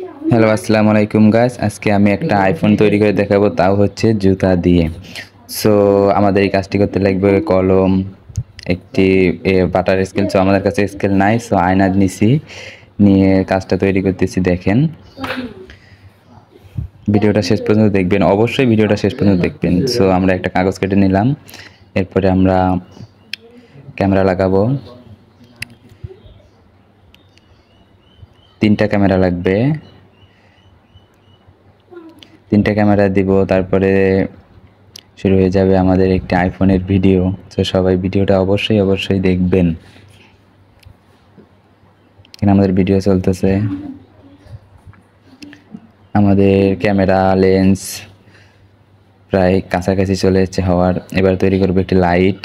Hello, আসসালামু আলাইকুম guys. আজকে আমি একটা আইফোন তৈরি করে দেখাবো, তাও হচ্ছে জুতা দিয়ে। সো আমাদের এই কাজটি করতে লাগবে কলম, একটি বাটার স্কেল। সো আমাদের কাছে স্কেল নাই, সো আয়না নিছি, নিয়ে কাজটা তৈরি করতেছি। দেখেন, ভিডিওটা শেষ পর্যন্ত দেখবেন, অবশ্যই ভিডিওটা শেষ পর্যন্ত দেখবেন। সো আমরা একটা কাগজ কেটে নিলাম, এরপরে আমরা ক্যামেরা লাগাবো। 3টা ক্যামেরা লাগবে, 3টা ক্যামেরা দিব, তারপরে শুরু হয়ে যাবে আমাদের একটি আইফোনের ভিডিও। তো সবাই ভিডিওটা অবশ্যই দেখবেন। এখানে আমাদের ভিডিও চলতেছে। আমাদের ক্যামেরা লেন্স প্রায় কাছাকাছি চলে এসেছে হওয়ার। এবার তৈরি করবো একটি লাইট,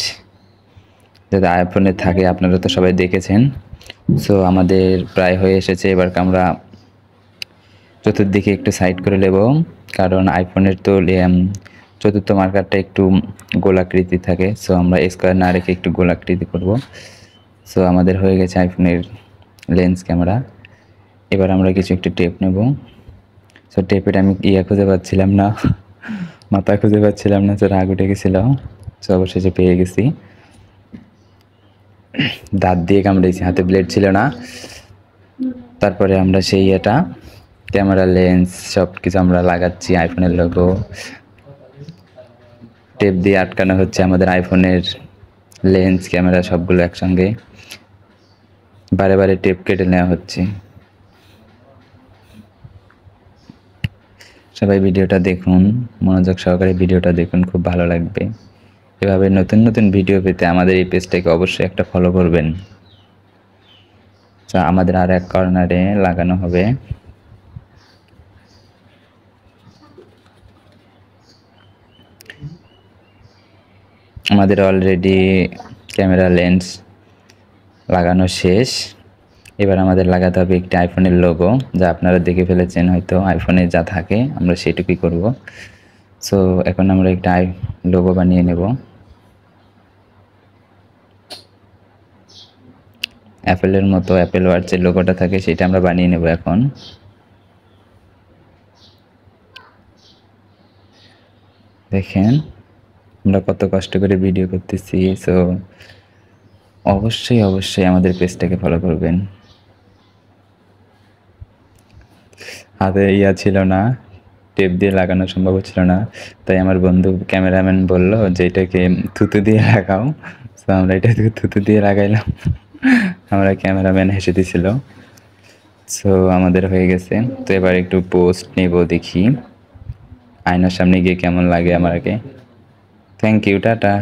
যাতে আইফোনে থাকে, আপনারা তো সবাই দেখেছেন। সো আমাদের প্রায় হয়ে এসেছে। এবার আমরা চতুর্দিকে একটু সাইড করে নেব, কারণ আইফোনের তো চতুর্থ মার্কারটা একটু গোলাকৃতি থাকে। সো আমরা স্কোয়ার না রেখে একটু গোলাকৃতি করব। সো আমাদের হয়ে গেছে আইফোনের লেন্স ক্যামেরা। এবার আমরা কিছু একটু টেপ নেব। সো টেপের আমি খুঁজে পাচ্ছিলাম না, মাথা খুঁজে পাচ্ছিলাম না, তো রাগ উঠে গেছিল। সো অবশেষে পেয়ে গেছি। দাঁত দিয়ে কামড়েছি, হাতে ব্লেড ছিল না। তারপরে আমরা সেই ক্যামেরা লেন্স সব কিছু আমরা লাগাচ্ছি। আইফোনের লোগো টেপ দিয়ে আটকানো হচ্ছে, আমাদের আইফোনের লেন্স ক্যামেরা সবগুলো একসঙ্গে। বারে বারে টেপ কেটে নেওয়া হচ্ছে। সবাই ভিডিওটা দেখুন, মনোযোগ সহকারে ভিডিওটা দেখুন, খুব ভালো লাগবে। এভাবে নতুন নতুন ভিডিও পেতে আমাদের এই পেজটাকে অবশ্যই একটা ফলো করবেন। আমাদের আর এক কর্নারে লাগানো হবে। আমাদের অলরেডি ক্যামেরা লেন্স লাগানো শেষ। এবার আমাদের লাগাতে হবে একটি আইফোনের লোগো, যা আপনারা দেখে ফেলেছেন হয়তো, আইফোনে যা থাকে আমরা সেটুকুই করব। সো এখন আমরা একটা লোগো বানিয়ে নেব। অ্যাপেলের মতো অ্যাপেল ওয়াচের লোগোটা থাকে, সেটা আমরা বানিয়ে নেব এখন। দেখেন আমরা কত কষ্ট করে ভিডিও করতেছি। সো অবশ্যই আমাদের পেজটাকে ফলো করবেন। হাতে ছিল না, টেপ দিয়ে লাগানো সম্ভব হচ্ছিল না, তাই আমার বন্ধু ক্যামেরাম্যান বলল যে এটাকে থুতু দিয়ে লাগাও। তো আমরা এটা থুতু দিয়ে লাগাইলাম। আমরা ক্যামেরাম্যান হেসে দিছিল। সো আমাদের হয়ে গেছে। তো এবার একটু পোস্ট নেব, দেখি আয়নার সামনে গিয়ে কেমন লাগে আমাকে। Thank you, tata.